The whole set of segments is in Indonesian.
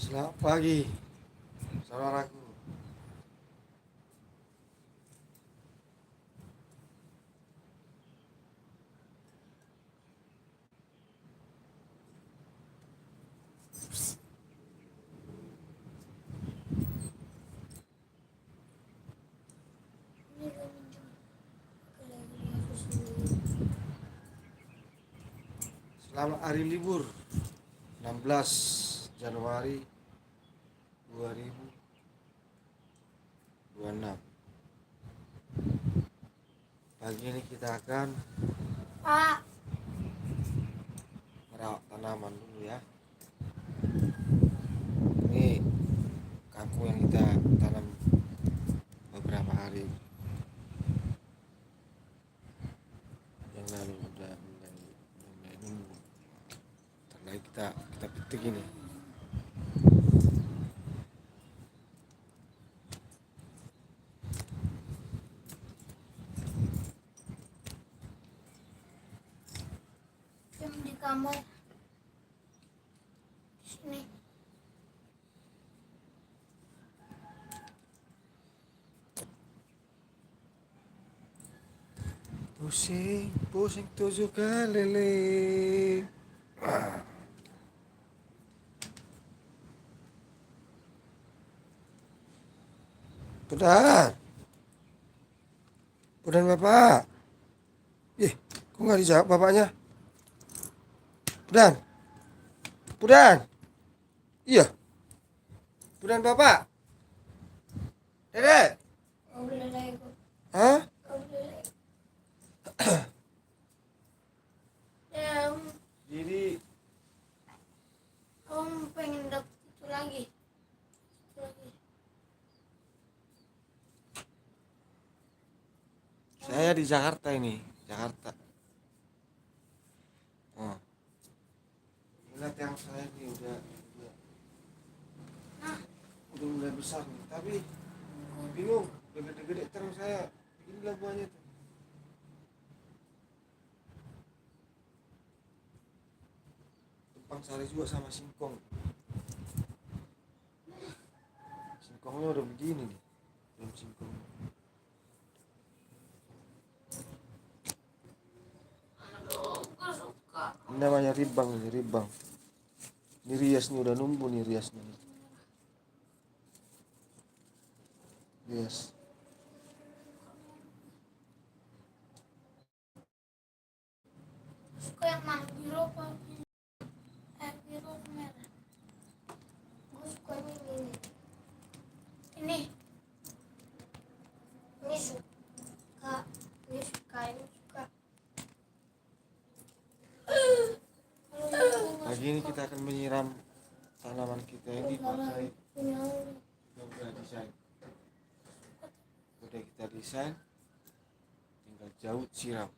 Selamat pagi, saudaraku. Selamat hari libur 16 Januari 2026. Pagi ini kita akan merawat tanaman dulu ya. Ini kangkung yang kita tanam beberapa hari yang lalu udah mulai numbuh. Ntar lagi kita petik ini. Jam di kamar sini. Pusing 7 kali lele. Pudan bapak. Kok nggak dijawab bapaknya? Pudan. Iya. Pudan bapak. Dede. Kau boleh lagi. Hah? Kau boleh lagi. Jadi Om pengen dapet itu lagi. saya di Jakarta ini, Jakarta. Oh. Lihat yang saya ini udah mulai besar nih, tapi bingung, gede-gede terus saya. Inilah buahnya tuh. Tumpang sari juga sama singkong. Singkongnya udah begini nih, belum singkong. Gak suka. Ini namanya ribang ini, ribang. Ini rias nih, udah numbuh nih riasnya. Rias. Suka yang mana, biru apa? Biru atau merah? Gue suka ini. Ini suka. Ini suka. Pagi ini kita akan menyiram tanaman kita ini pakai udah desain. Udah kita desain, tinggal jauh siram.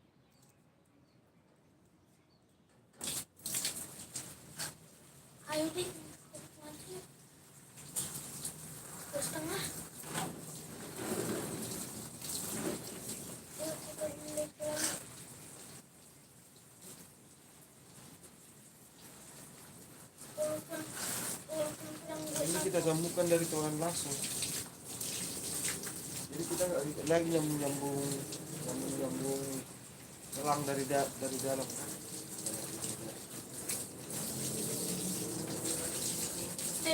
Ayo deh, setengah. Yuk kita beli lagi. Ini kita sambungkan dari Tuhan langsung. Jadi kita nggak lagi nyambung selang dari dalam.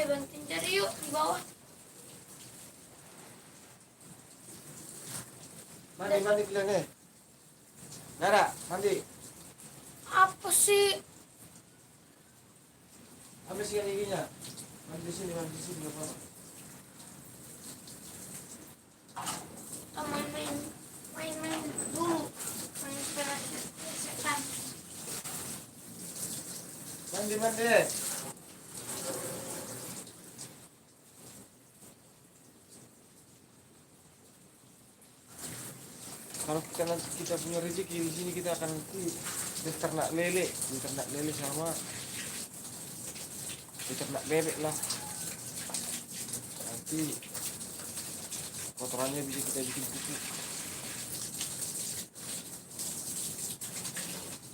Bantuin cari yuk di bawah. Mandi kalian Nara, mandi. Apa sih? Ambil sikat giginya. Mandi di sini nggak apa-apa. Kita main dulu. Main setan. Mandi. Kalau kita punya rezeki di sini, kita akan ternak lele sama ternak bebek lah. Nanti kotorannya bisa kita bikin pupuk.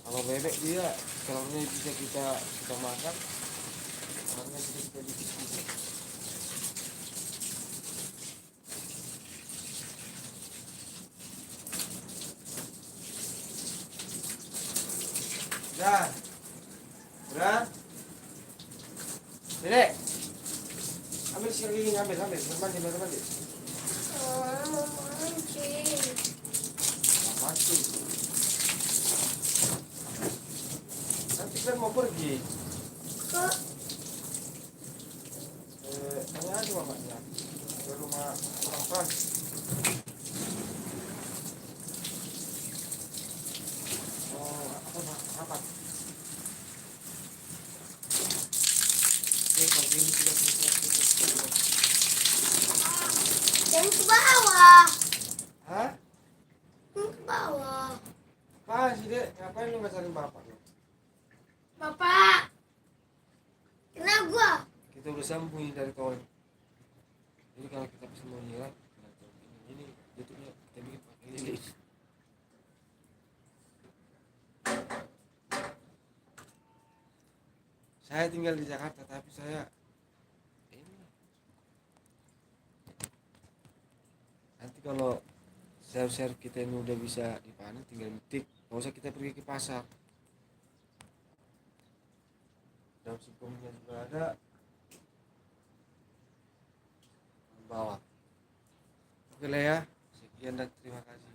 Kalau bebek dia telurnya bisa kita makan, telurnya bisa kita bikin pupuk. Udah. Udah. Dedek. Ambil sikat gigi, ambil. Biar mandi. Mau mancing. Mati. Nanti kan mau pergi. Ke Tanya aja bapaknya. Ke rumah orang Frans. Oh, apa? Ini kalau gini sudah selesai. jangan ke bawah. Hah? Jangan ke bawah. Apaan sih, Dek? Ngapain lu nggak cari bapak lu? Bapak. Kena gua. Kita udah sembunyi dari kawan. Jadi kalau kita bisa mau nyerang, ini YouTube-nya kita bikin pakai lilin. Saya tinggal di Jakarta, tapi saya ini. Nanti kalau share kita ini udah bisa dipanen, tinggal metik. Nggak usah kita pergi ke pasar. Daun singkongnya juga ada. Bawah. Oke lah ya. Sekian dan terima kasih.